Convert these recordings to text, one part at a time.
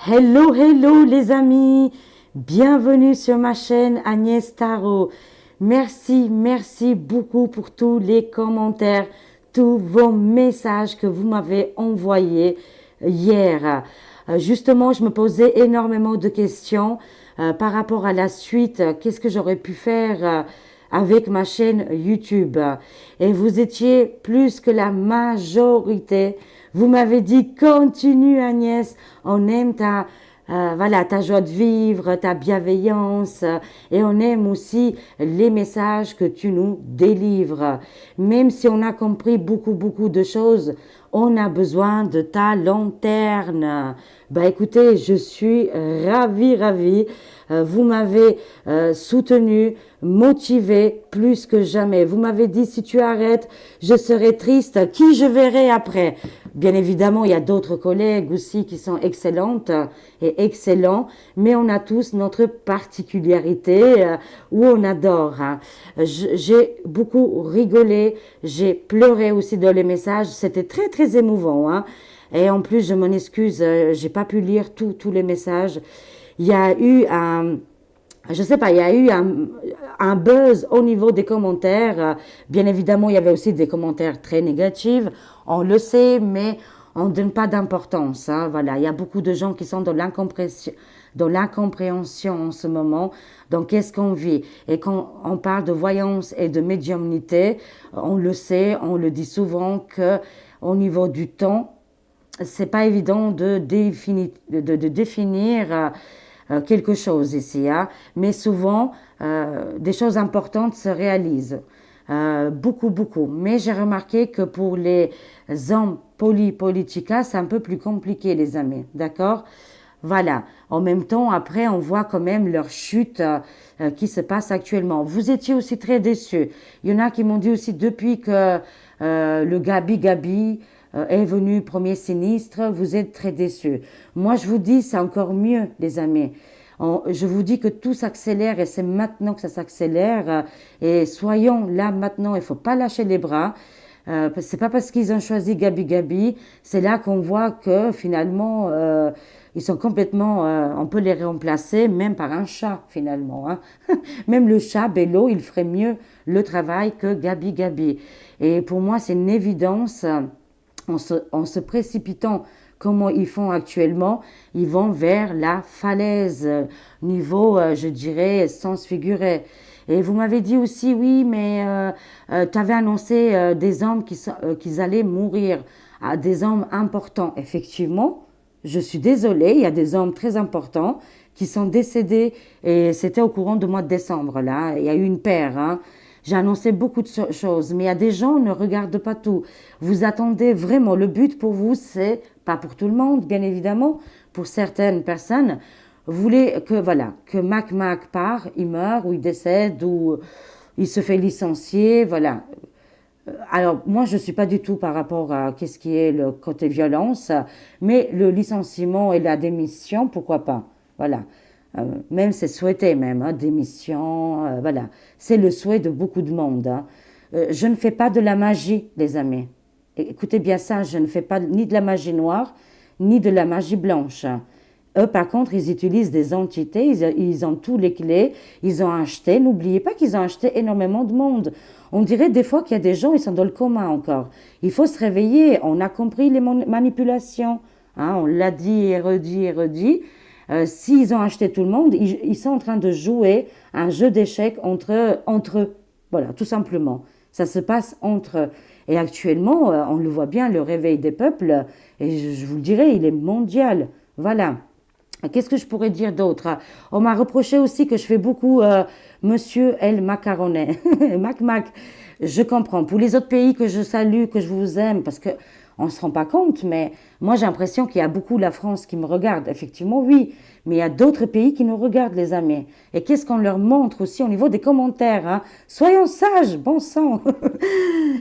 Hello, hello les amis, bienvenue sur ma chaîne Agnès Tarot. Merci beaucoup pour tous les commentaires, tous vos messages que vous m'avez envoyés hier. Justement, je me posais énormément de questions par rapport à la suite. Qu'est-ce que j'aurais pu faire avec ma chaîne YouTube? Et vous étiez plus que la majorité. Vous m'avez dit, continue Agnès, on aime voilà, ta joie de vivre, ta bienveillance, et on aime aussi les messages que tu nous délivres. Même si on a compris beaucoup de choses, on a besoin de ta lanterne. Bah écoutez, je suis ravie. Vous m'avez soutenu, motivé plus que jamais. Vous m'avez dit, si tu arrêtes, je serai triste. Qui je verrai après? Bien évidemment, il y a d'autres collègues aussi qui sont excellentes et excellents, mais on a tous notre particularité où on adore. Hein. J'ai beaucoup rigolé, j'ai pleuré aussi dans les messages. C'était très émouvant. Hein. Et en plus, je m'en excuse, j'ai pas pu lire tous les messages. Il y a eu je sais pas, il y a eu un buzz au niveau des commentaires. Bien évidemment, il y avait aussi des commentaires très négatifs. On le sait, mais on ne donne pas d'importance. Hein, voilà, il y a beaucoup de gens qui sont dans l'incompréhension en ce moment. Donc, qu'est-ce qu'on vit? Et quand on parle de voyance et de médiumnité, on le sait, on le dit souvent que au niveau du temps, c'est pas évident de définir quelque chose ici, hein, mais souvent des choses importantes se réalisent. Beaucoup. Mais j'ai remarqué que pour les hommes polypolitica, c'est un peu plus compliqué, les amis. D'accord? Voilà. En même temps, après, on voit quand même leur chute qui se passe actuellement. Vous étiez aussi très déçus. Il y en a qui m'ont dit aussi depuis que le Gabi est venu premier sinistre, vous êtes très déçus. Moi, je vous dis, c'est encore mieux, les amis. Je vous dis que tout s'accélère et c'est maintenant que ça s'accélère. Et soyons là maintenant, il ne faut pas lâcher les bras. C'est pas parce qu'ils ont choisi Gabi, c'est là qu'on voit que finalement, ils sont complètement, on peut les remplacer même par un chat finalement. Hein. Même le chat, Bello, il ferait mieux le travail que Gabi. Et pour moi, c'est une évidence en se précipitant comme ils font actuellement, ils vont vers la falaise, niveau, je dirais, sens figuré. Et vous m'avez dit aussi, oui, mais tu avais annoncé des hommes qui allaient mourir, des hommes importants. Effectivement, je suis désolée, il y a des hommes très importants qui sont décédés et c'était au courant du mois de décembre, là. Il y a eu une paire, hein. J'ai annoncé beaucoup de choses, mais il y a des gens, ne regardent pas tout. Vous attendez vraiment, le but pour vous, c'est, pas pour tout le monde, bien évidemment, pour certaines personnes, vous voulez que, voilà, que Mac part, il meurt, ou il décède, ou il se fait licencier, voilà. Alors, moi, je ne suis pas du tout par rapport à qu'est-ce qui est le côté violence, mais le licenciement et la démission, pourquoi pas? Voilà. Même c'est souhaité même, hein, démission, voilà. C'est le souhait de beaucoup de monde. Hein. Je ne fais pas de la magie, les amis. Écoutez bien ça, je ne fais pas ni de la magie noire, ni de la magie blanche. Eux, par contre, ils utilisent des entités, ils ont tous les clés, ils ont acheté. N'oubliez pas qu'ils ont acheté énormément de monde. On dirait des fois qu'il y a des gens, ils sont dans le coma encore. Il faut se réveiller, on a compris les manipulations. Hein, on l'a dit et redit. S'ils ont acheté tout le monde, ils sont en train de jouer un jeu d'échecs entre eux. Voilà, tout simplement. Ça se passe entre eux. Et actuellement, on le voit bien, le réveil des peuples, et je vous le dirai, il est mondial. Voilà. Qu'est-ce que je pourrais dire d'autre? On m'a reproché aussi que je fais beaucoup Monsieur El Macaronet. Mac. Je comprends. Pour les autres pays que je salue, que je vous aime, parce que on ne se rend pas compte, mais moi j'ai l'impression qu'il y a beaucoup la France qui me regarde. Effectivement, oui, mais il y a d'autres pays qui nous regardent, les amis. Et qu'est-ce qu'on leur montre aussi au niveau des commentaires, hein? Soyons sages, bon sang.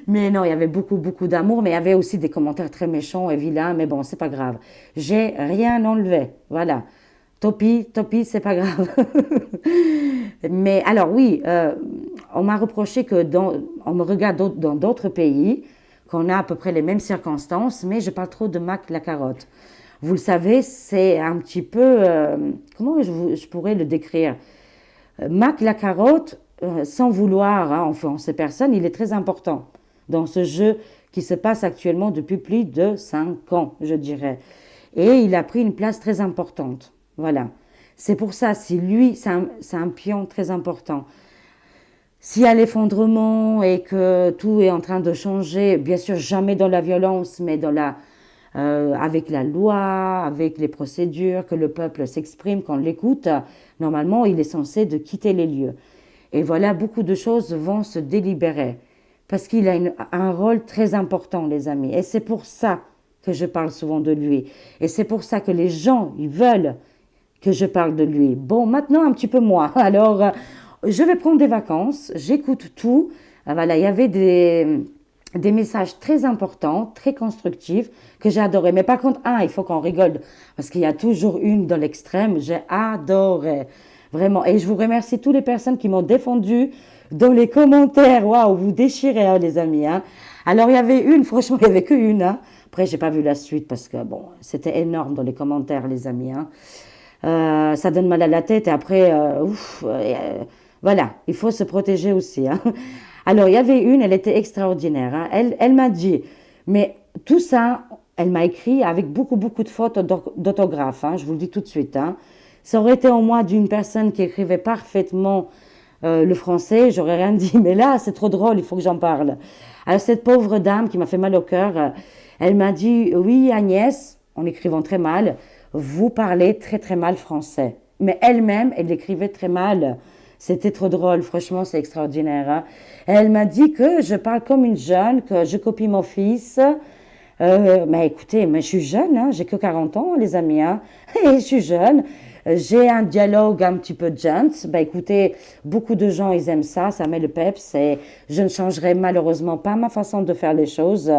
Mais non, il y avait beaucoup d'amour, mais il y avait aussi des commentaires très méchants et vilains, mais bon, c'est pas grave. J'ai rien enlevé, voilà. Topi, c'est pas grave. Mais alors oui, on m'a reproché on me regarde dans d'autres pays, qu'on a à peu près les mêmes circonstances, mais je parle trop de Mac la carotte. Vous le savez, c'est un petit peu, comment je pourrais le décrire? Mac la carotte, sans vouloir offenser personne, il est très important dans ce jeu qui se passe actuellement depuis plus de 5 ans, je dirais. Et il a pris une place très importante. Voilà. C'est pour ça, si lui, c'est un pion très important. S'il y a l'effondrement et que tout est en train de changer, bien sûr, jamais dans la violence, mais avec la loi, avec les procédures, que le peuple s'exprime, qu'on l'écoute, normalement, il est censé de quitter les lieux. Et voilà, beaucoup de choses vont se délibérer parce qu'il a un rôle très important, les amis. Et c'est pour ça que je parle souvent de lui. Et c'est pour ça que les gens, ils veulent que je parle de lui. Bon, maintenant, un petit peu moi. Alors, je vais prendre des vacances, j'écoute tout. Voilà, il y avait des messages très importants, très constructifs, que j'ai adoré. Mais par contre, il faut qu'on rigole, parce qu'il y a toujours une dans l'extrême. J'ai adoré, vraiment. Et je vous remercie toutes les personnes qui m'ont défendu dans les commentaires. Waouh, vous déchirez, hein, les amis. Hein. Alors, il y avait une, franchement, il n'y avait qu'une. Hein. Après, j'ai pas vu la suite, parce que, bon, c'était énorme dans les commentaires, les amis. Hein. Ça donne mal à la tête, et après, voilà, il faut se protéger aussi. Hein. Alors, il y avait une, elle était extraordinaire. Hein. Elle m'a dit, mais tout ça, elle m'a écrit avec beaucoup, beaucoup de fautes d'autographe. Hein, je vous le dis tout de suite. Hein. Ça aurait été en moi d'une personne qui écrivait parfaitement le français, j'aurais rien dit. Mais là, c'est trop drôle, il faut que j'en parle. Alors, cette pauvre dame qui m'a fait mal au cœur, elle m'a dit, oui, Agnès, en écrivant très mal, vous parlez très, très mal français. Mais elle-même, elle écrivait très mal. C'était trop drôle, franchement, c'est extraordinaire. Hein. Elle m'a dit que je parle comme une jeune, que je copie mon fils. Mais écoutez, mais je suis jeune, hein, j'ai que 40 ans, les amis. Hein, et je suis jeune. J'ai un dialogue un petit peu gent. Ben écoutez, beaucoup de gens, ils aiment ça, ça met le peps. Et je ne changerai malheureusement pas ma façon de faire les choses.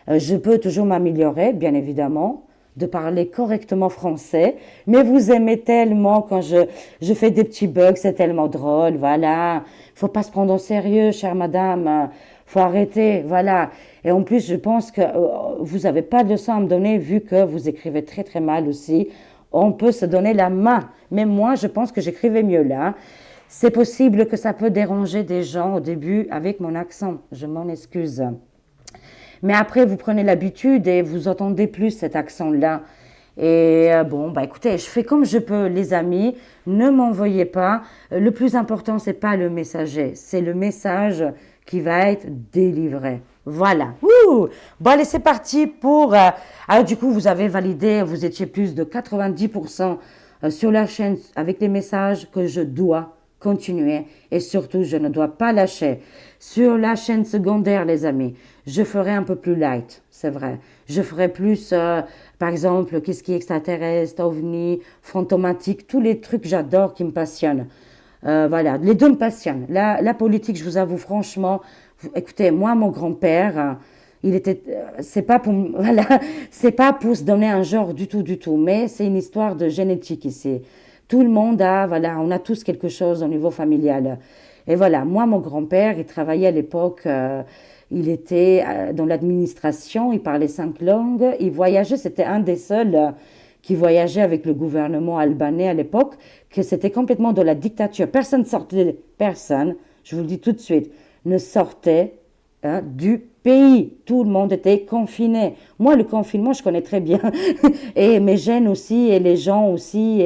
Je peux toujours m'améliorer, bien évidemment, de parler correctement français, mais vous aimez tellement quand je fais des petits bugs, c'est tellement drôle, voilà. Faut pas se prendre au sérieux, chère madame, faut arrêter, voilà. Et en plus, je pense que vous avez pas de leçon à me donner vu que vous écrivez très très mal aussi. On peut se donner la main. Même moi, je pense que j'écrivais mieux là. C'est possible que ça peut déranger des gens au début avec mon accent. Je m'en excuse. Mais après, vous prenez l'habitude et vous entendez plus cet accent-là. Et bon, bah écoutez, je fais comme je peux, les amis. Ne m'envoyez pas. Le plus important, c'est pas le messager, c'est le message qui va être délivré. Voilà. Ouh. Bon, allez, c'est parti pour. Alors, du coup, vous avez validé, vous étiez plus de 90% sur la chaîne avec les messages que je dois continuer et surtout, je ne dois pas lâcher. Sur la chaîne secondaire, les amis, je ferai un peu plus light, c'est vrai. Je ferai plus, par exemple, qu'est-ce qui est extraterrestre, ovni, fantomatique, tous les trucs que j'adore, qui me passionnent. Voilà, les deux me passionnent. La politique, je vous avoue franchement, écoutez, moi, mon grand-père, il était, c'est pas pour, voilà, c'est pas pour se donner un genre du tout, du tout, mais c'est une histoire de génétique ici. Tout le monde a, voilà, on a tous quelque chose au niveau familial. Et voilà, moi, mon grand-père, il travaillait à l'époque, il était dans l'administration, il parlait 5 langues, il voyageait, c'était un des seuls qui voyageait avec le gouvernement albanais à l'époque, que c'était complètement de la dictature. Personne sortait, personne, je vous le dis tout de suite, ne sortait du pays. Tout le monde était confiné. Moi, le confinement, je connais très bien. Et mes gènes aussi, et les gens aussi,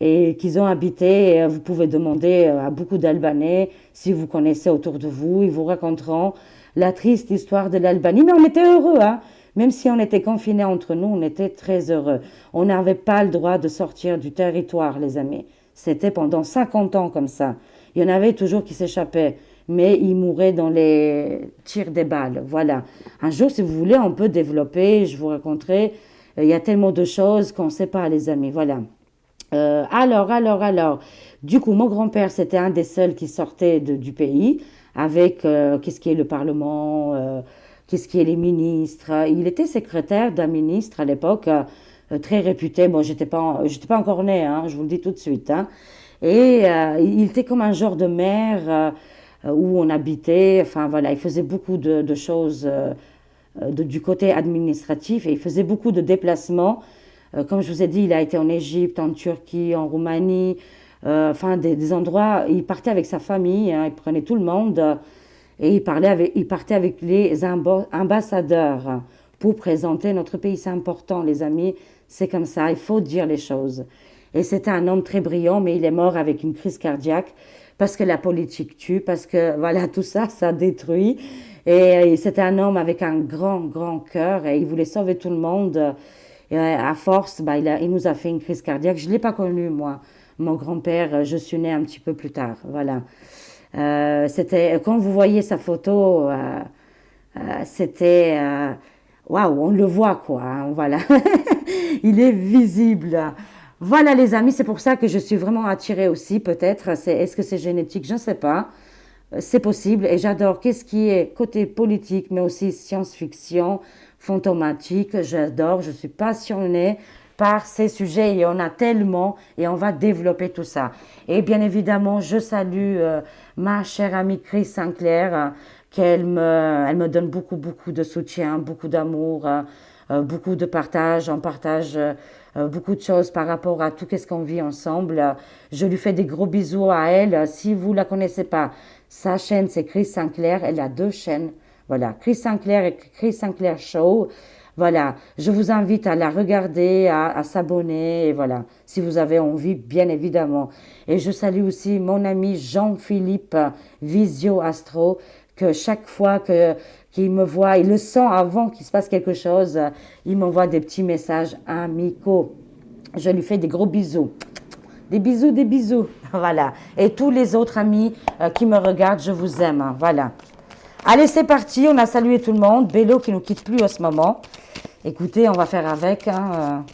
et qu'ils ont habité. Vous pouvez demander à beaucoup d'Albanais si vous connaissez autour de vous. Ils vous raconteront la triste histoire de l'Albanie. Mais on était heureux, hein. Même si on était confinés entre nous, on était très heureux. On n'avait pas le droit de sortir du territoire, les amis. C'était pendant 50 ans comme ça. Il y en avait toujours qui s'échappaient, mais ils mouraient dans les tirs des balles. Voilà. Un jour, si vous voulez, on peut développer, je vous raconterai. Il y a tellement de choses qu'on ne sait pas, les amis. Voilà. Alors. Du coup, mon grand-père, c'était un des seuls qui sortait du pays avec qu'est-ce qui est le Parlement, qu'est-ce qui est les ministres. Il était secrétaire d'un ministre à l'époque, très réputé. Bon, j'étais pas encore née, hein, je vous le dis tout de suite. Hein. Et il était comme un genre de maire où on habitait. Enfin, voilà, il faisait beaucoup de choses du côté administratif et il faisait beaucoup de déplacements. Comme je vous ai dit, il a été en Égypte, en Turquie, en Roumanie, enfin des endroits. Il partait avec sa famille, hein, il prenait tout le monde et il partait avec les ambassadeurs pour présenter notre pays. C'est important, les amis, c'est comme ça, il faut dire les choses. Et c'était un homme très brillant, mais il est mort avec une crise cardiaque parce que la politique tue, parce que voilà, tout ça, ça détruit. Et c'était un homme avec un grand, grand cœur et il voulait sauver tout le monde. Et à force, bah, il nous a fait une crise cardiaque. Je ne l'ai pas connu, moi. Mon grand-père, je suis née un petit peu plus tard. Voilà. C'était, quand vous voyez sa photo, c'était, waouh, on le voit, quoi, hein, voilà. Il est visible. Voilà, les amis, c'est pour ça que je suis vraiment attirée aussi, peut-être. Est-ce que c'est génétique? Je ne sais pas. C'est possible et j'adore qu'est-ce qui est côté politique, mais aussi science-fiction, fantomatique. J'adore, je suis passionnée par ces sujets. Il y en a tellement et on va développer tout ça. Et bien évidemment, je salue ma chère amie Chris Sinclair, elle me donne beaucoup, beaucoup de soutien, beaucoup d'amour, beaucoup de partage. On partage beaucoup de choses par rapport à tout ce qu'on vit ensemble. Je lui fais des gros bisous à elle. Si vous la connaissez pas, sa chaîne c'est Chris Sinclair. Elle a deux chaînes. Voilà, Chris Sinclair et Chris Sinclair Show. Voilà, je vous invite à la regarder, à s'abonner, et voilà, si vous avez envie, bien évidemment. Et je salue aussi mon ami Jean-Philippe Visio Astro, que chaque fois qu'il me voit, il le sent avant qu'il se passe quelque chose, il m'envoie des petits messages amicaux. Je lui fais des gros bisous. Des bisous, des bisous. Voilà. Et tous les autres amis qui me regardent, je vous aime. Hein. Voilà. Allez, c'est parti. On a salué tout le monde. Bello qui nous quitte plus en ce moment. Écoutez, on va faire avec. Hein.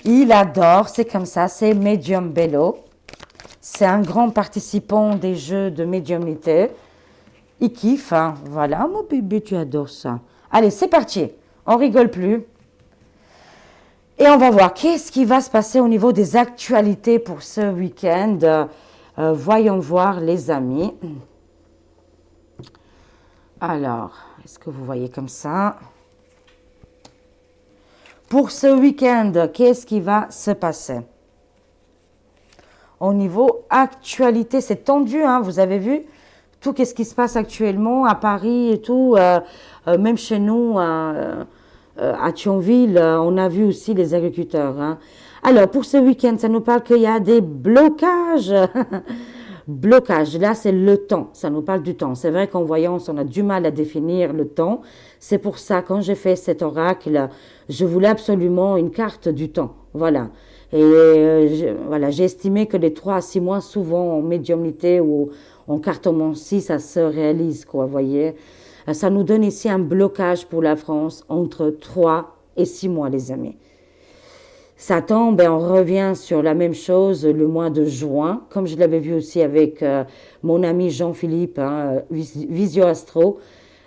Il adore. C'est comme ça. C'est Medium Bello. C'est un grand participant des jeux de médiumnité. Il kiffe. Hein. Voilà. Mon bébé, tu adores ça. Allez, c'est parti. On rigole plus. Et on va voir qu'est-ce qui va se passer au niveau des actualités pour ce week-end. Voyons voir, les amis. Alors, est-ce que vous voyez comme ça? Pour ce week-end, qu'est-ce qui va se passer? Au niveau actualité, c'est tendu, hein, vous avez vu tout ce qui se passe actuellement à Paris et tout, même chez nous, à Thionville, on a vu aussi les agriculteurs. Hein. Alors, pour ce week-end, ça nous parle qu'il y a des blocages. Blocage, là, c'est le temps. Ça nous parle du temps. C'est vrai qu'en voyance, on a du mal à définir le temps. C'est pour ça, quand j'ai fait cet oracle, je voulais absolument une carte du temps. Voilà. Et voilà, j'ai estimé que les 3 à 6 mois, souvent en médiumnité ou en cartomancie, ça se réalise, quoi, vous voyez. Ça nous donne ici un blocage pour la France entre 3 et 6 mois, les amis. Ça tombe et on revient sur la même chose le mois de juin, comme je l'avais vu aussi avec mon ami Jean-Philippe, hein, Visio Astro.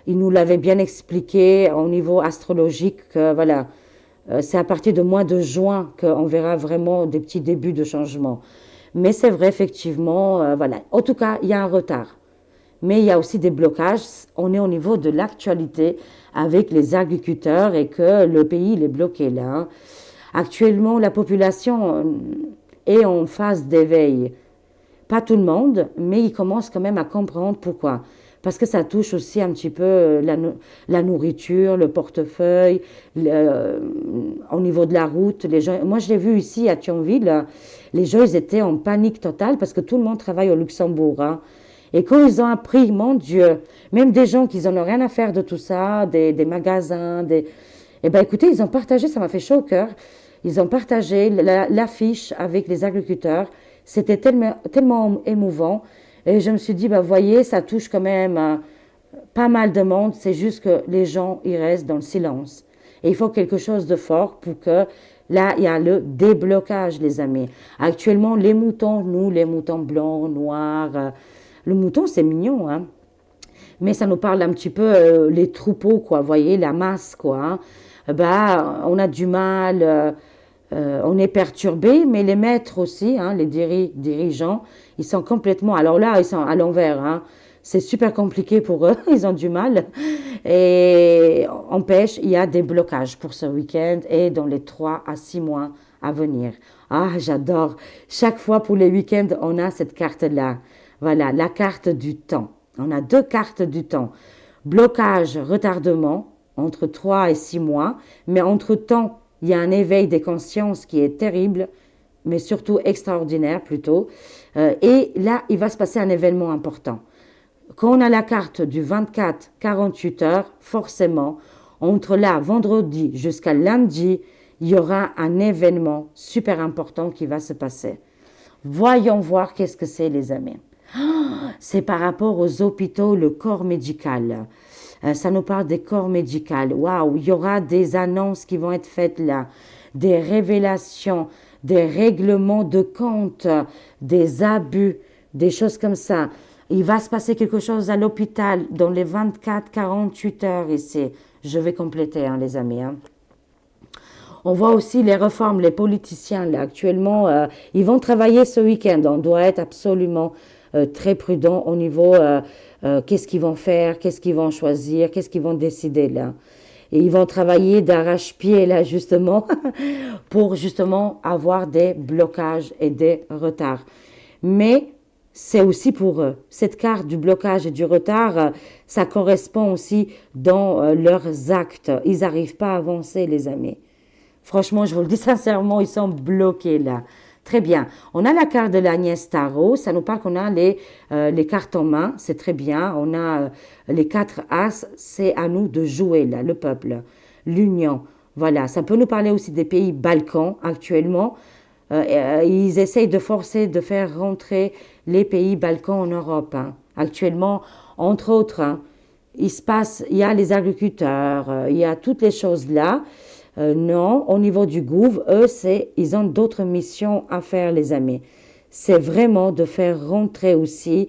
Il nous l'avait bien expliqué au niveau astrologique que voilà, c'est à partir du mois de juin qu'on verra vraiment des petits débuts de changement. Mais c'est vrai, effectivement, voilà. En tout cas, il y a un retard. Mais il y a aussi des blocages. On est au niveau de l'actualité avec les agriculteurs et que le pays il est bloqué là. Hein. Actuellement, la population est en phase d'éveil. Pas tout le monde, mais ils commencent quand même à comprendre pourquoi. Parce que ça touche aussi un petit peu la nourriture, le portefeuille, au niveau de la route. Les gens, moi, je l'ai vu ici à Thionville, les gens ils étaient en panique totale parce que tout le monde travaille au Luxembourg. Hein. Et quand ils ont appris, mon Dieu, même des gens qui n'en ont rien à faire de tout ça, des magasins, eh bien écoutez, ils ont partagé, ça m'a fait chaud au cœur, ils ont partagé l'affiche avec les agriculteurs. C'était tellement, tellement émouvant. Et je me suis dit, bah, voyez, ça touche quand même pas mal de monde. C'est juste que les gens, ils restent dans le silence. Et il faut quelque chose de fort pour que, là, il y a le déblocage, les amis. Actuellement, les moutons, nous, les moutons blancs, noirs, le mouton, c'est mignon, hein. Mais ça nous parle un petit peu les troupeaux, quoi, voyez, la masse, quoi. Hein. Bah, on a du mal, on est perturbé, mais les maîtres aussi, hein, les dirigeants, ils sont complètement, alors là, ils sont à l'envers. Hein. c'est super compliqué pour eux, ils ont du mal. Et empêche, il y a des blocages pour ce week-end et dans les 3 à 6 mois à venir. Ah, j'adore. Chaque fois pour les week-ends, on a cette carte-là. Voilà, la carte du temps. On a 2 cartes du temps. Blocage, retardement, entre 3 et 6 mois. Mais entre-temps, il y a un éveil des consciences qui est terrible, mais surtout extraordinaire plutôt. Et là, il va se passer un événement important. Quand on a la carte du 24-48 heures, forcément, entre là, vendredi jusqu'à lundi, il y aura un événement super important qui va se passer. Voyons voir qu'est-ce que c'est, les amis. C'est par rapport aux hôpitaux, le corps médical. Ça nous parle des corps médicaux. Waouh, il y aura des annonces qui vont être faites là, des révélations, des règlements de compte, des abus, des choses comme ça. Il va se passer quelque chose à l'hôpital dans les 24-48 heures ici. Je vais compléter, hein, les amis. Hein. On voit aussi les réformes, les politiciens, là, actuellement, ils vont travailler ce week-end. On doit être absolument très prudent au niveau qu'est-ce qu'ils vont faire, qu'est-ce qu'ils vont choisir, qu'est-ce qu'ils vont décider, là. Et ils vont travailler d'arrache-pied, là, justement, pour justement avoir des blocages et des retards. Mais c'est aussi pour eux. Cette carte du blocage et du retard, ça correspond aussi dans leurs actes. Ils n'arrivent pas à avancer, les amis. Franchement, je vous le dis sincèrement, ils sont bloqués là. Très bien. On a la carte de l'Agnès Tarot. Ça nous parle qu'on a les cartes en main. C'est très bien. On a les 4 As. C'est à nous de jouer là, le peuple, l'union. Voilà. Ça peut nous parler aussi des pays Balkans actuellement. Ils essayent de forcer, de faire rentrer les pays Balkans en Europe. Hein. Actuellement, entre autres, hein, il y a les agriculteurs, il y a toutes les choses là. Non, au niveau du gouv, eux, ils ont d'autres missions à faire, les amis. C'est vraiment de faire rentrer aussi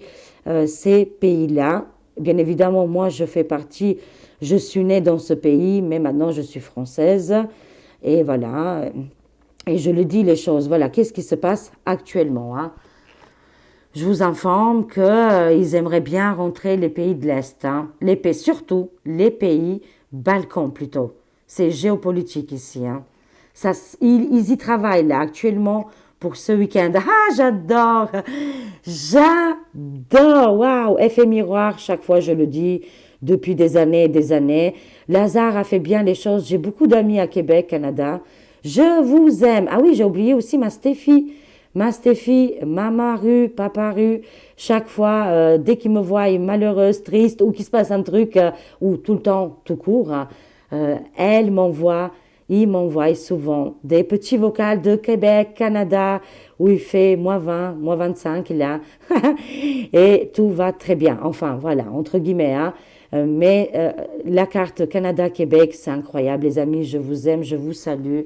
ces pays-là. Bien évidemment, moi, je suis née dans ce pays, mais maintenant, je suis française. Et voilà, et je le dis les choses. Voilà, qu'est-ce qui se passe actuellement, hein? Je vous informe qu'ils aimeraient bien rentrer les pays de l'Est, hein. Surtout les pays Balkans plutôt. C'est géopolitique ici. Hein. Ça, ils y travaillent là actuellement pour ce week-end. Ah, j'adore! J'adore! Waouh! Effet miroir, chaque fois je le dis depuis des années et des années. Lazare a fait bien les choses. J'ai beaucoup d'amis à Québec, Canada. Je vous aime. Ah oui, j'ai oublié aussi ma Stéphie. Ma Stéphie, maman rue, papa rue, chaque fois, dès qu'ils me voient malheureuse, triste, ou qu'il se passe un truc, ou tout le temps, tout court, hein, elle m'envoie, il m'envoie souvent des petits vocals de Québec, Canada, où il fait -20, -25 là, et tout va très bien. Enfin, voilà, entre guillemets, hein. Mais la carte Canada-Québec, c'est incroyable, les amis, je vous aime, je vous salue.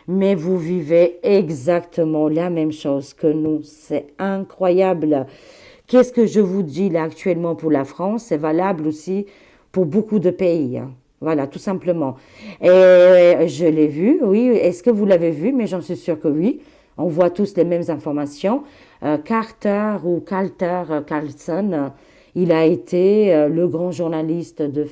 Mais vous vivez exactement la même chose que nous. C'est incroyable. Qu'est-ce que je vous dis là actuellement pour la France? C'est valable aussi pour beaucoup de pays. Hein. Voilà, tout simplement. Et je l'ai vu, oui. Est-ce que vous l'avez vu? Mais j'en suis sûre que oui. On voit tous les mêmes informations. Carter ou Carlson, il a été le grand journaliste de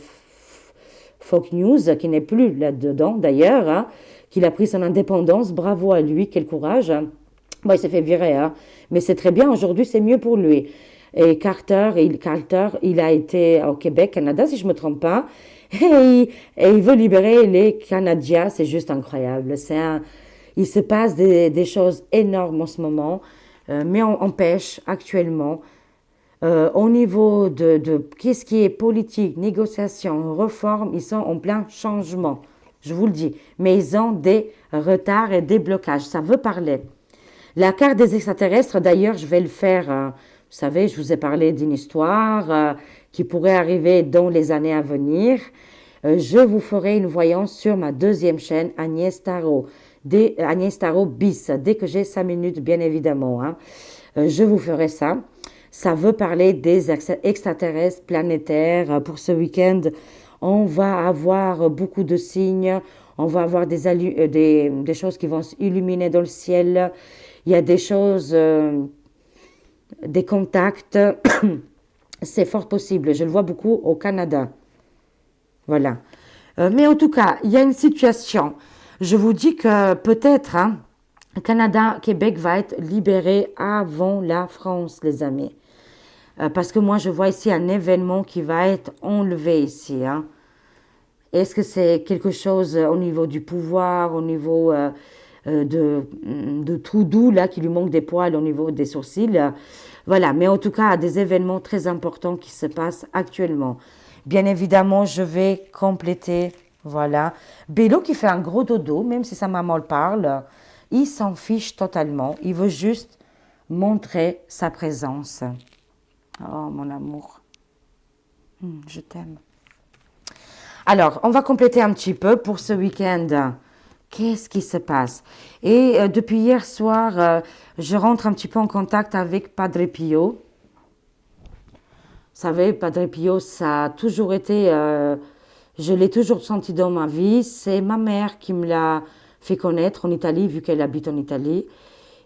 Fox News, qui n'est plus là-dedans d'ailleurs, hein, qu'il a pris son indépendance. Bravo à lui, quel courage. Hein. Bon, il s'est fait virer, hein, mais c'est très bien. Aujourd'hui, c'est mieux pour lui. Et Carter, il a été au Québec, Canada, si je ne me trompe pas. Et il veut libérer les Canadiens. C'est juste incroyable. Il se passe des choses énormes en ce moment. Mais on pêche actuellement. Au niveau de qu'est-ce qui est politique, négociation, réforme, ils sont en plein changement. Je vous le dis. Mais ils ont des retards et des blocages. Ça veut parler. La carte des extraterrestres, d'ailleurs, je vais le faire. Vous savez, je vous ai parlé d'une histoire qui pourrait arriver dans les années à venir. Je vous ferai une voyance sur ma deuxième chaîne, Agnès Tarot. Agnès Tarot bis, dès que j'ai 5 minutes, bien évidemment. Hein. Je vous ferai ça. Ça veut parler des extraterrestres planétaires. Pour ce week-end, on va avoir beaucoup de signes. On va avoir des choses qui vont s'illuminer dans le ciel. Il y a des choses, des contacts. c'est fort possible. Je le vois beaucoup au Canada. Voilà. Mais en tout cas, il y a une situation. Je vous dis que peut-être, hein, le Canada, Québec va être libéré avant la France, les amis. Parce que moi, je vois ici un événement qui va être enlevé ici, hein. Est-ce que c'est quelque chose au niveau du pouvoir, au niveau de Trudeau, là, qui lui manque des poils au niveau des sourcils? Voilà, mais en tout cas, des événements très importants qui se passent actuellement. Bien évidemment, je vais compléter, voilà. Bélo qui fait un gros dodo, même si sa maman le parle, il s'en fiche totalement. Il veut juste montrer sa présence. Oh, mon amour, je t'aime. Alors, on va compléter un petit peu pour ce week-end. Qu'est-ce qui se passe? Et depuis hier soir, je rentre un petit peu en contact avec Padre Pio. Vous savez, Padre Pio, ça a toujours été, je l'ai toujours senti dans ma vie. C'est ma mère qui me l'a fait connaître en Italie, vu qu'elle habite en Italie,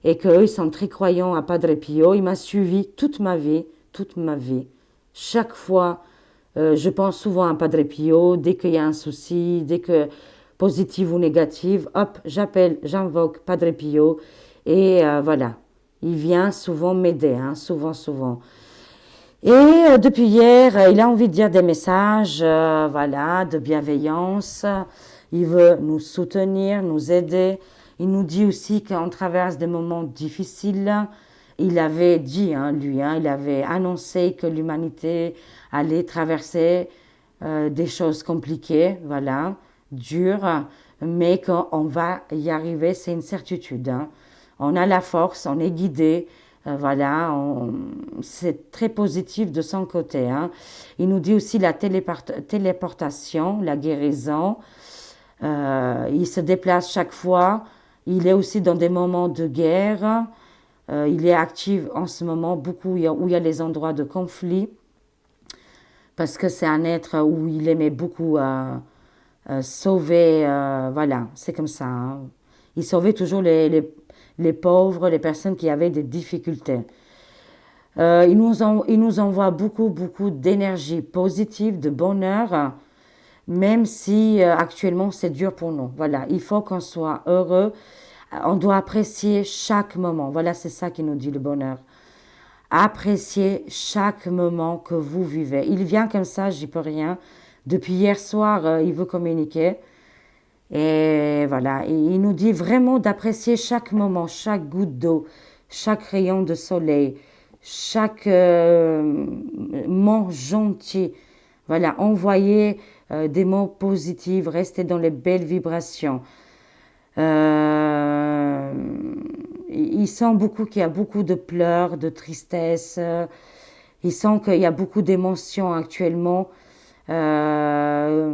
et qu'eux, ils sont très croyants à Padre Pio. Il m'a suivi toute ma vie, toute ma vie. Chaque fois, je pense souvent à Padre Pio. Dès qu'il y a un souci, dès que positive ou négative, hop, j'appelle, j'invoque Padre Pio, et voilà. Il vient souvent m'aider, hein, souvent, souvent. Et depuis hier, il a envie de dire des messages, voilà, de bienveillance. Il veut nous soutenir, nous aider. Il nous dit aussi qu'on traverse des moments difficiles. Il avait dit, hein, lui, hein, il avait annoncé que l'humanité allait traverser des choses compliquées, voilà, dures, mais qu'on va y arriver, c'est une certitude, hein. On a la force, on est guidé. Voilà, c'est très positif de son côté, hein. Il nous dit aussi la téléportation, la guérison. Il se déplace chaque fois. Il est aussi dans des moments de guerre. Il est actif en ce moment beaucoup où il y a les endroits de conflit. Parce que c'est un être où il aimait beaucoup sauver. Voilà, c'est comme ça, hein. Il sauvait toujours les pauvres, les personnes qui avaient des difficultés. Il nous envoie beaucoup, beaucoup d'énergie positive, de bonheur, même si actuellement c'est dur pour nous. Voilà, il faut qu'on soit heureux. On doit apprécier chaque moment. Voilà, c'est ça qui nous dit le bonheur. Appréciez chaque moment que vous vivez. Il vient comme ça, j'y peux rien. Depuis hier soir, il veut communiquer. Et voilà, il nous dit vraiment d'apprécier chaque moment, chaque goutte d'eau, chaque rayon de soleil, chaque mot gentil. Voilà, envoyer des mots positifs, rester dans les belles vibrations. Il sent beaucoup qu'il y a beaucoup de pleurs, de tristesse. Il sent qu'il y a beaucoup d'émotions actuellement. Mais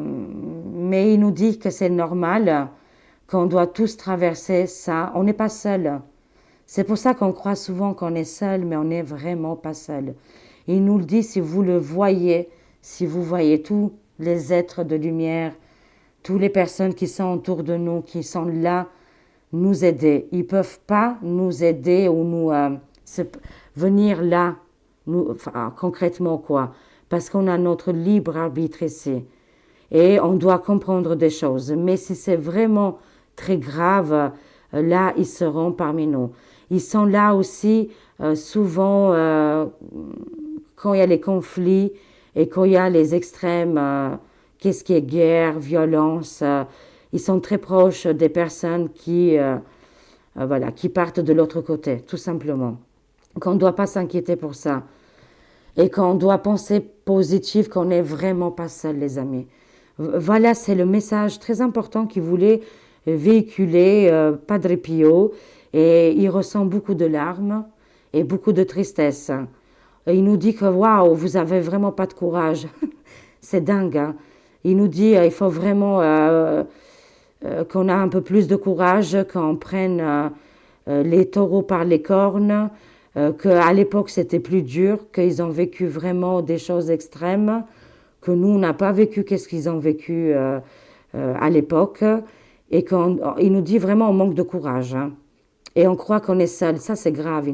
il nous dit que c'est normal, qu'on doit tous traverser ça. On n'est pas seul. C'est pour ça qu'on croit souvent qu'on est seul, mais on n'est vraiment pas seul. Il nous le dit si vous le voyez, si vous voyez tous les êtres de lumière, toutes les personnes qui sont autour de nous, qui sont là, nous aider. Ils ne peuvent pas nous aider ou nous venir là, nous, enfin, concrètement quoi. Parce qu'on a notre libre arbitre ici. Et on doit comprendre des choses. Mais si c'est vraiment très grave, là, ils seront parmi nous. Ils sont là aussi souvent quand il y a les conflits et quand il y a les extrêmes, qu'est-ce qui est guerre, violence. Ils sont très proches des personnes voilà, qui partent de l'autre côté, tout simplement. Qu'on ne doit pas s'inquiéter pour ça. Et qu'on doit penser positif, qu'on n'est vraiment pas seul, les amis. Voilà, c'est le message très important qu'il voulait véhiculer Padre Pio. Et il ressent beaucoup de larmes et beaucoup de tristesse. Et il nous dit que, waouh, vous avez vraiment pas de courage. C'est dingue, hein. Il nous dit il faut vraiment qu'on a un peu plus de courage, qu'on prenne les taureaux par les cornes, qu'à l'époque c'était plus dur, qu'ils ont vécu vraiment des choses extrêmes, que nous on n'a pas vécu qu'est-ce qu'ils ont vécu à l'époque, et qu'il nous dit vraiment on manque de courage, hein. Et on croit qu'on est seul, ça c'est grave.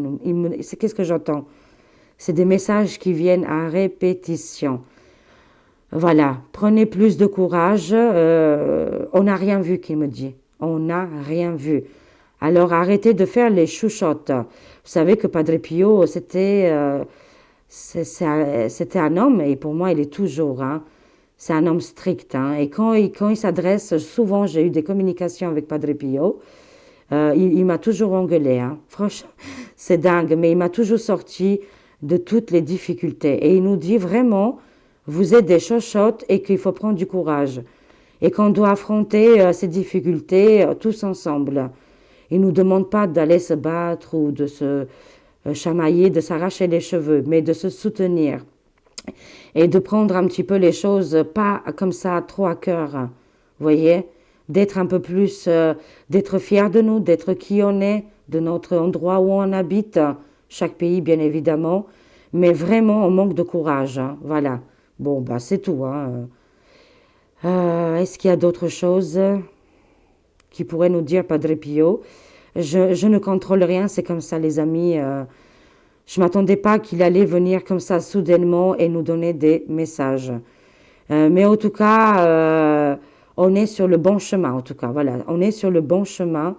C'est qu'est-ce que j'entends? C'est des messages qui viennent à répétition. Voilà, prenez plus de courage. On n'a rien vu, qu'il me dit. On n'a rien vu. Alors arrêtez de faire les chouchottes. Vous savez que Padre Pio, c'était un homme, et pour moi, il est toujours. Hein. C'est un homme strict. Hein. Et quand il s'adresse, souvent j'ai eu des communications avec Padre Pio, il m'a toujours engueulé. Hein. Franchement, c'est dingue, mais il m'a toujours sorti de toutes les difficultés. Et il nous dit vraiment, vous êtes des chochottes et qu'il faut prendre du courage. Et qu'on doit affronter ces difficultés tous ensemble. Il ne nous demande pas d'aller se battre ou de se chamailler, de s'arracher les cheveux, mais de se soutenir. Et de prendre un petit peu les choses, pas comme ça, trop à cœur. Vous voyez? D'être un peu plus, d'être fier de nous, d'être qui on est, de notre endroit où on habite, chaque pays bien évidemment, mais vraiment on manque de courage. Hein. Voilà. Bon, bah c'est tout. Hein. Est-ce qu'il y a d'autres choses qui pourraient nous dire Padre Pio? Je ne contrôle rien, c'est comme ça les amis. Je ne m'attendais pas qu'il allait venir comme ça soudainement et nous donner des messages. Mais en tout cas, on est sur le bon chemin. En tout cas, voilà, on est sur le bon chemin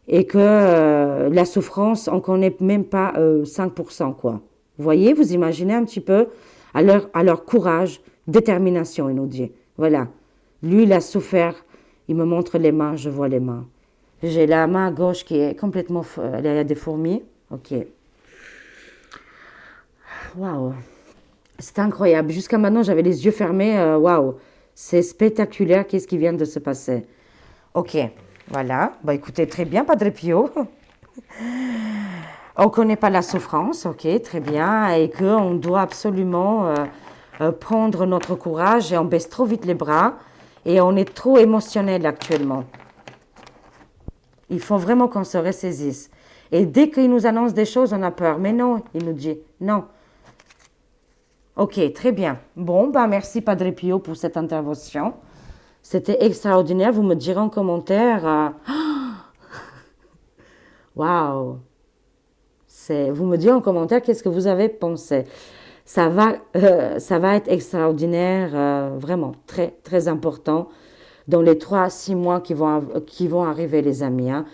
et que la souffrance, on ne connaît même pas 5%, quoi. Vous voyez, vous imaginez un petit peu alors courage, détermination, il nous dit. Voilà, lui, il a souffert. Il me montre les mains, je vois les mains. J'ai la main gauche qui est complètement... Elle a des fourmis. Ok. Waouh. C'est incroyable. Jusqu'à maintenant, j'avais les yeux fermés. Waouh. C'est spectaculaire. Qu'est-ce qui vient de se passer? Ok. Voilà. Bah écoutez, très bien, Padre Pio. On ne connaît pas la souffrance. Ok, très bien. Et qu'on doit absolument prendre notre courage et on baisse trop vite les bras. Et on est trop émotionnel actuellement. Il faut vraiment qu'on se ressaisisse. Et dès qu'il nous annonce des choses, on a peur. Mais non, il nous dit non. Ok, très bien. Bon, bah merci Padre Pio pour cette intervention. C'était extraordinaire. Vous me direz en commentaire. Waouh. Vous me direz en commentaire qu'est-ce que vous avez pensé. Ça va être extraordinaire, vraiment très, très important dans les 3-6 mois qui vont arriver, les amis. Hein.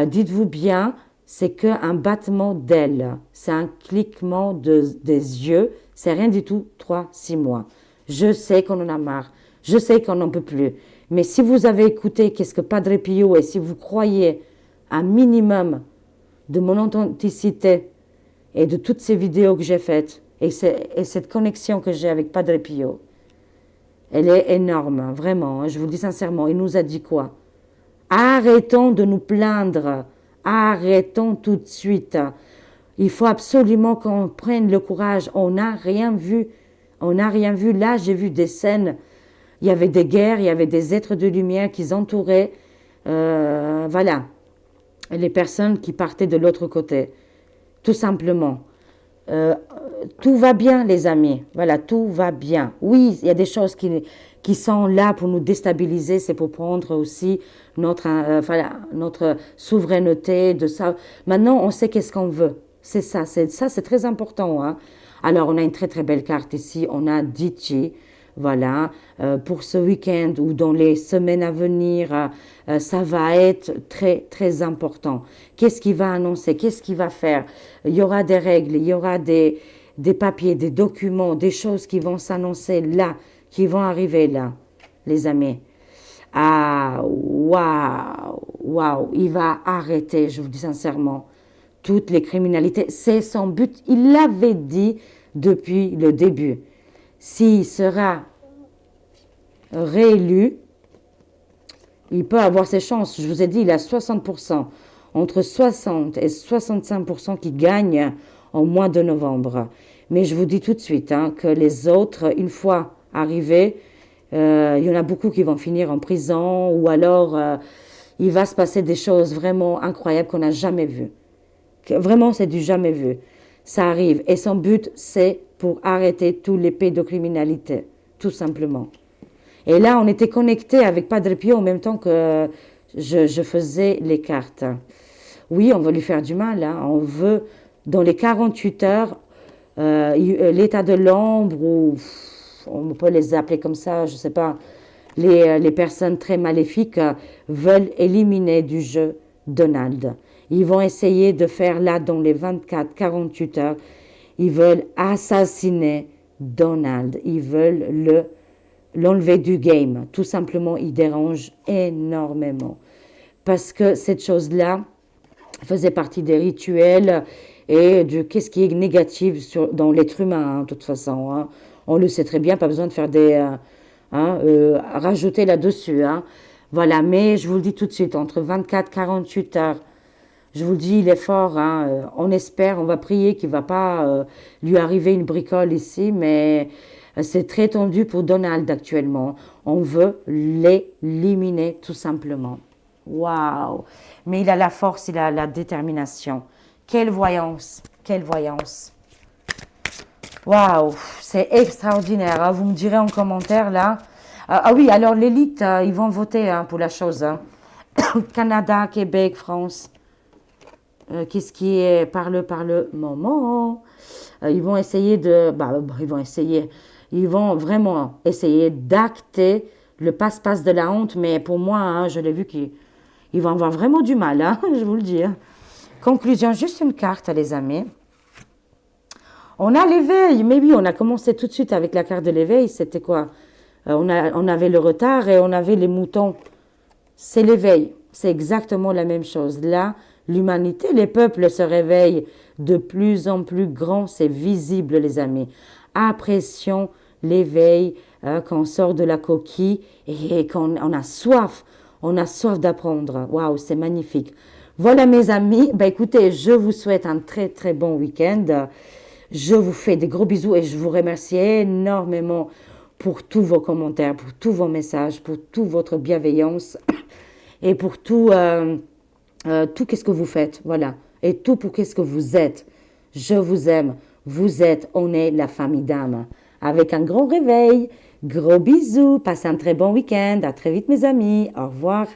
Dites-vous bien, c'est qu'un battement d'ailes, c'est un cliquement des yeux, c'est rien du tout 3-6 mois. Je sais qu'on en a marre, je sais qu'on n'en peut plus, mais si vous avez écouté qu'est-ce que Padre Pio et si vous croyez un minimum de mon authenticité et de toutes ces vidéos que j'ai faites et cette connexion que j'ai avec Padre Pio, elle est énorme, vraiment, hein, je vous le dis sincèrement. Il nous a dit quoi? Arrêtons de nous plaindre, arrêtons tout de suite. Il faut absolument qu'on prenne le courage. On n'a rien vu, on n'a rien vu. Là, j'ai vu des scènes, il y avait des guerres, il y avait des êtres de lumière qui entouraient, voilà, les personnes qui partaient de l'autre côté, tout simplement. Tout va bien, les amis. Voilà, tout va bien. Oui, il y a des choses qui sont là pour nous déstabiliser. C'est pour prendre aussi notre souveraineté. De ça. Maintenant, on sait qu'est-ce qu'on veut. C'est ça, c'est très important. Hein. Alors, on a une très, très belle carte ici. On a Dici. Voilà, pour ce week-end ou dans les semaines à venir, ça va être très, très important. Qu'est-ce qu'il va annoncer? Qu'est-ce qu'il va faire? Il y aura des règles, il y aura des papiers, des documents, des choses qui vont s'annoncer là, qui vont arriver là, les amis. Ah, waouh, waouh, il va arrêter, je vous dis sincèrement, toutes les criminalités. C'est son but, il l'avait dit depuis le début. S'il sera réélu, il peut avoir ses chances. Je vous ai dit, il a 60%, entre 60 et 65% qui gagnent au mois de novembre. Mais je vous dis tout de suite hein, que les autres, une fois arrivés, il y en a beaucoup qui vont finir en prison ou alors il va se passer des choses vraiment incroyables qu'on n'a jamais vues. Vraiment, c'est du jamais vu. Ça arrive. Et son but, c'est pour arrêter tous les pédocriminalités, tout simplement. Et là, on était connectés avec Padre Pio en même temps que je faisais les cartes. Oui, on veut lui faire du mal. Hein. On veut, dans les 48 heures, l'état de l'ombre, ou on peut les appeler comme ça, je ne sais pas, les personnes très maléfiques veulent éliminer du jeu Donald. Ils vont essayer de faire là dans les 24-48 heures, ils veulent assassiner Donald, ils veulent l'enlever du game. Tout simplement, il dérange énormément. Parce que cette chose-là faisait partie des rituels et de qu'est-ce qui est négatif dans l'être humain, hein, de toute façon. Hein. On le sait très bien, pas besoin de faire rajouter là-dessus. Hein. Voilà, mais je vous le dis tout de suite, entre 24 et 48 heures, je vous le dis, il est fort. Hein. On espère, on va prier qu'il ne va pas lui arriver une bricole ici, mais c'est très tendu pour Donald actuellement. On veut l'éliminer tout simplement. Waouh! Mais il a la force, il a la détermination. Quelle voyance! Quelle voyance! Waouh! C'est extraordinaire. Hein. Vous me direz en commentaire là. Ah oui, alors l'élite, ils vont voter hein, pour la chose. Hein. Canada, Québec, France. Qu'est-ce qui est par le moment? Ils vont essayer ils vont vraiment essayer d'acter le passe-passe de la honte, mais pour moi, hein, je l'ai vu qu'ils vont avoir vraiment du mal, hein, je vous le dis. Hein. Conclusion, juste une carte, les amis. On a l'éveil, mais oui, on a commencé tout de suite avec la carte de l'éveil, c'était quoi? On avait le retard et on avait les moutons. C'est l'éveil, c'est exactement la même chose. Là, l'humanité, les peuples se réveillent de plus en plus grand, c'est visible les amis. Apprécions l'éveil quand on sort de la coquille et qu'on on a soif d'apprendre. Waouh, c'est magnifique. Voilà mes amis, ben écoutez, je vous souhaite un très très bon week-end. Je vous fais des gros bisous et je vous remercie énormément pour tous vos commentaires, pour tous vos messages, pour toute votre bienveillance et pour tout qu'est-ce que vous faites, voilà. Et tout pour qu'est-ce que vous êtes. Je vous aime, vous êtes, on est la famille d'âme. Avec un grand réveil, gros bisous, passez un très bon week-end, à très vite mes amis, au revoir.